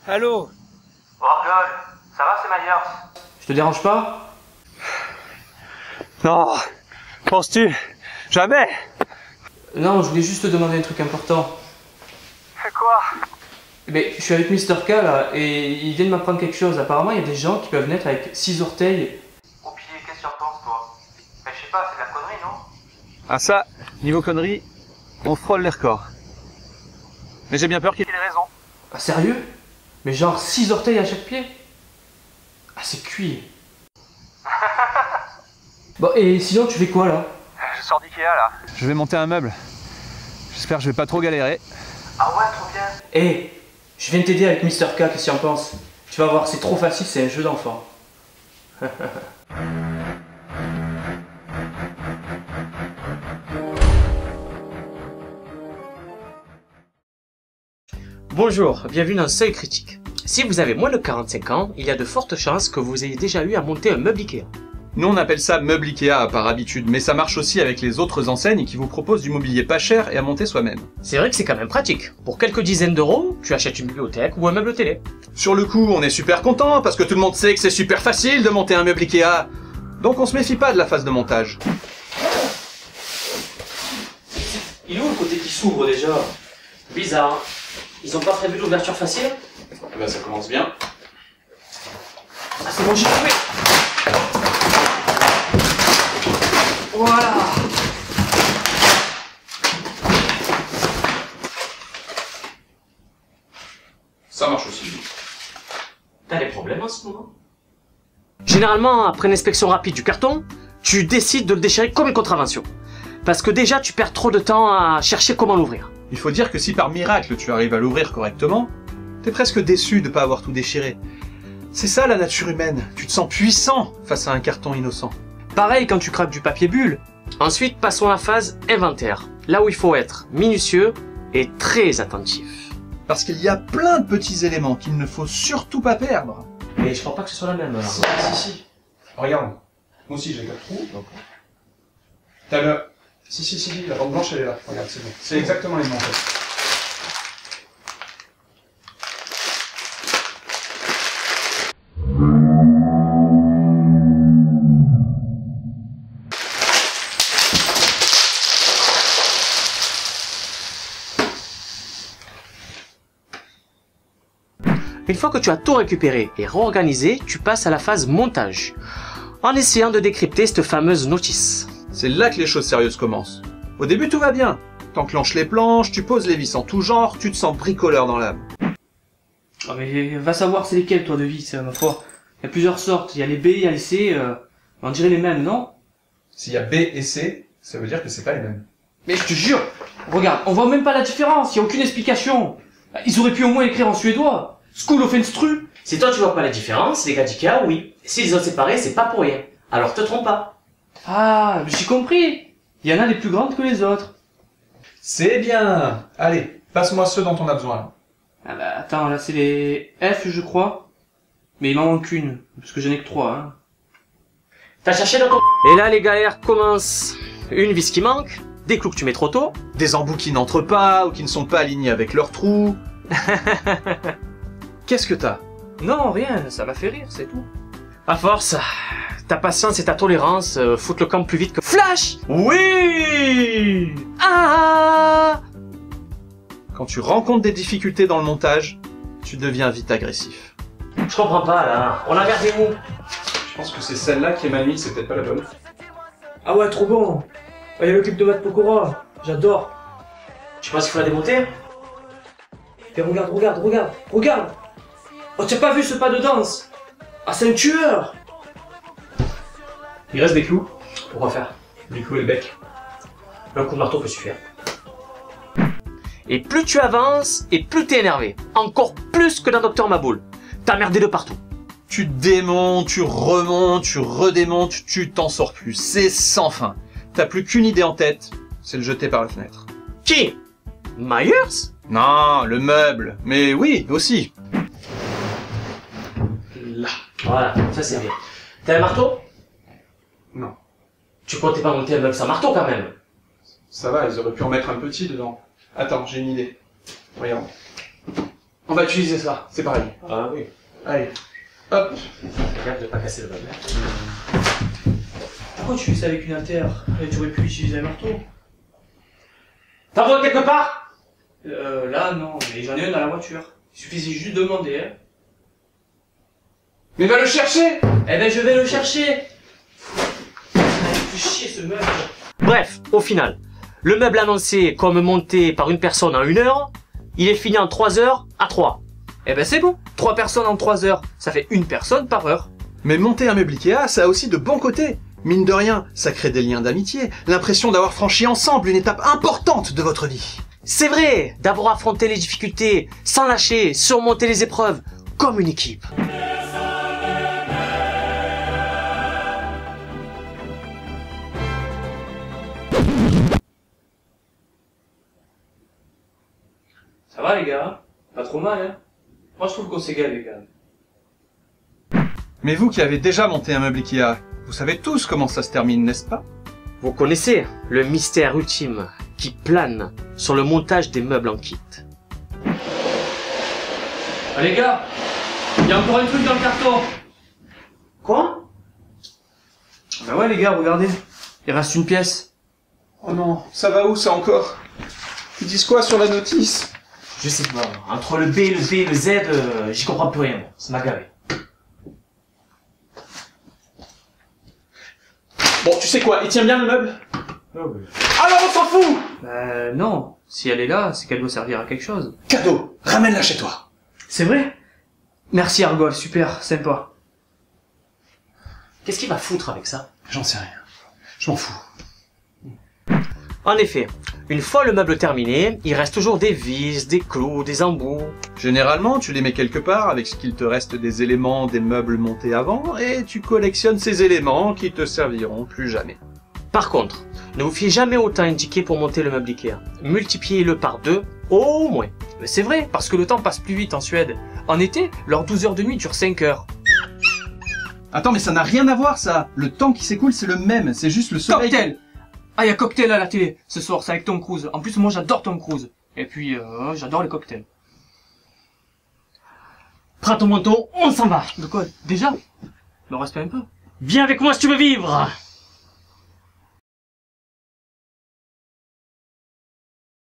Allô? Orgol, ça va, c'est Myers? Je te dérange pas? Non, penses-tu? Jamais! Non, je voulais juste te demander un truc important. Quoi? Mais je suis avec Mr. K là, et il vient de m'apprendre quelque chose. Apparemment, il y a des gens qui peuvent naître avec 6 orteils. Au pied, qu'est-ce que tu en penses, toi? Mais je sais pas, c'est de la connerie, non? Ah ça, niveau conneries, on frôle les records. Mais j'ai bien peur qu'il ait raison. Ah, sérieux? Mais genre 6 orteils à chaque pied? Ah, c'est cuit. Bon, et sinon, tu fais quoi là? Je sors d'Ikea là. Je vais monter un meuble. J'espère que je vais pas trop galérer. Ah ouais, trop bien. Eh, je viens t'aider avec Mr. K, qu'est-ce que tu en penses? Tu vas voir, c'est trop facile, c'est un jeu d'enfant. Bonjour, bienvenue dans Seuil Critique. Si vous avez moins de 45 ans, il y a de fortes chances que vous ayez déjà eu à monter un meuble Ikea. Nous on appelle ça meuble Ikea par habitude, mais ça marche aussi avec les autres enseignes qui vous proposent du mobilier pas cher et à monter soi-même. C'est vrai que c'est quand même pratique. Pour quelques dizaines d'euros, tu achètes une bibliothèque ou un meuble télé. Sur le coup, on est super content parce que tout le monde sait que c'est super facile de monter un meuble Ikea. Donc on se méfie pas de la phase de montage. Il est où le côté qui s'ouvre déjà? Bizarre. Ils ont pas prévu l'ouverture facile? Bah ça commence bien. Ah c'est bon, j'ai trouvé. Voilà. Ça marche aussi. T'as des problèmes en ce moment? Généralement, après une inspection rapide du carton, tu décides de le déchirer comme une contravention. Parce que déjà, tu perds trop de temps à chercher comment l'ouvrir. Il faut dire que si par miracle tu arrives à l'ouvrir correctement, t'es presque déçu de pas avoir tout déchiré. C'est ça la nature humaine, tu te sens puissant face à un carton innocent. Pareil quand tu craques du papier bulle. Ensuite, passons à la phase inventaire. Là où il faut être minutieux et très attentif. Parce qu'il y a plein de petits éléments qu'il ne faut surtout pas perdre. Mais je crois pas que ce soit la même alors. Si. Regarde, moi aussi j'ai 4 trous. T'as le... Si, la bande blanche elle est là. Regarde, c'est bon. C'est exactement les mêmes en fait. Une fois que tu as tout récupéré et réorganisé, tu passes à la phase montage, en essayant de décrypter cette fameuse notice. C'est là que les choses sérieuses commencent. Au début tout va bien. T'enclenches les planches, tu poses les vis en tout genre, tu te sens bricoleur dans l'âme. Oh mais va savoir c'est lesquelles toi de vis, ma foi. Il y a plusieurs sortes, il y a les B, il y a les C, on dirait les mêmes, non? S'il y a B et C, ça veut dire que c'est pas les mêmes. Mais je te jure, regarde, on voit même pas la différence, il y a aucune explication. Ils auraient pu au moins écrire en suédois. School of Instru. Si toi tu vois pas la différence, les gars d'Ikea, oui. Si les ont séparés, c'est pas pour rien. Alors te trompe pas. Ah, j'ai compris. Il y en a les plus grandes que les autres. C'est bien. Allez, passe-moi ceux dont on a besoin. Ah bah attends, là c'est les F je crois. Mais il m'en manque une, parce que j'en ai que 3, hein. T'as cherché dans ton... Et là les galères commencent. Une vis qui manque, des clous que tu mets trop tôt. Des embouts qui n'entrent pas ou qui ne sont pas alignés avec leurs trous. Qu'est-ce que t'as? Non, rien, ça m'a fait rire, c'est tout. À force, ta patience et ta tolérance foutent le camp plus vite que... Flash! Oui! Ah! Quand tu rencontres des difficultés dans le montage, tu deviens vite agressif. Je comprends pas, là. On a gardé où? Je pense que c'est celle-là qui est mal mise, c'est peut-être pas la bonne. Ah ouais, trop bon. Il y a le clip de Matt Pokora. J'adore. Tu penses qu'il faut la démonter? Et regarde. Oh, t'as pas vu ce pas de danse? Ah, c'est un tueur! Il reste des clous. Pourquoi faire? Les clous et le bec. Un coup de marteau peut suffire. Et plus tu avances, et plus t'es énervé. Encore plus que dans Docteur Maboul. T'as merdé de partout. Tu démontes, tu remontes, tu redémontes, tu t'en sors plus. C'est sans fin. T'as plus qu'une idée en tête, c'est le jeter par la fenêtre. Qui? Myers? Non, le meuble. Mais oui, aussi. Là. Voilà, ça c'est bien. T'as un marteau? Non. Tu comptais pas monter un meuble sans marteau quand même. Ça va, ils auraient pu en mettre un petit dedans. Attends, j'ai une idée. Regarde. On va utiliser ça, c'est pareil. Ah oui. Allez, hop. Regarde de pas casser le meuble. Pourquoi tu fais ça avec une inter? Tu aurais pu utiliser un marteau. T'en vois quelque part? Là, non, mais j'en ai un dans la voiture. Il suffisait juste de demander, hein. Mais va le chercher! Eh ben, je vais le chercher. Fais chier ce meuble. Bref, au final, le meuble annoncé comme monté par une personne en 1 heure, il est fini en 3 heures à 3. Eh ben, c'est bon. 3 personnes en 3 heures. Ça fait 1 personne par heure. Mais monter un meuble Ikea, ça a aussi de bons côtés. Mine de rien, ça crée des liens d'amitié, l'impression d'avoir franchi ensemble une étape importante de votre vie. C'est vrai, d'avoir affronté les difficultés, sans lâcher, surmonter les épreuves, comme une équipe. Ça va, les gars? Pas trop mal, hein? Moi, je trouve qu'on s'est gavé, quand même. Mais vous qui avez déjà monté un meuble Ikea, vous savez tous comment ça se termine, n'est-ce pas? Vous connaissez le mystère ultime qui plane sur le montage des meubles en kit. Ah, les gars, il y a encore un truc dans le carton. Quoi? Bah ouais, les gars, regardez. Il reste une pièce. Oh non, ça va où ça encore? Ils disent quoi sur la notice? Je sais pas, entre le B, le B, le Z, j'y comprends plus rien, ça m'a gavé. Bon, tu sais quoi, il tient bien le meuble? Alors on s'en fout! Non. Si elle est là, c'est qu'elle doit servir à quelque chose. Cadeau, ramène-la chez toi. C'est vrai? Merci Argol, super, sympa. Qu'est-ce qu'il va foutre avec ça? J'en sais rien. Je m'en fous. En effet, une fois le meuble terminé, il reste toujours des vis, des clous, des embouts. Généralement, tu les mets quelque part avec ce qu'il te reste des éléments des meubles montés avant et tu collectionnes ces éléments qui te serviront plus jamais. Par contre, ne vous fiez jamais autant indiqué pour monter le meuble Ikea. Multipliez-le par 2, au moins. Mais c'est vrai, parce que le temps passe plus vite en Suède. En été, leurs 12 heures de nuit durent 5 heures. Attends, mais ça n'a rien à voir ça. Le temps qui s'écoule, c'est le même. C'est juste le soleil. Cocktail! Ah, il y a Cocktail à la télé, ce soir, c'est avec Tom Cruise. En plus, moi j'adore Tom Cruise. Et puis, j'adore les cocktails. Prends ton manteau, on s'en va. De quoi? Déjà? Me reste pas un peu. Viens avec moi si tu veux vivre.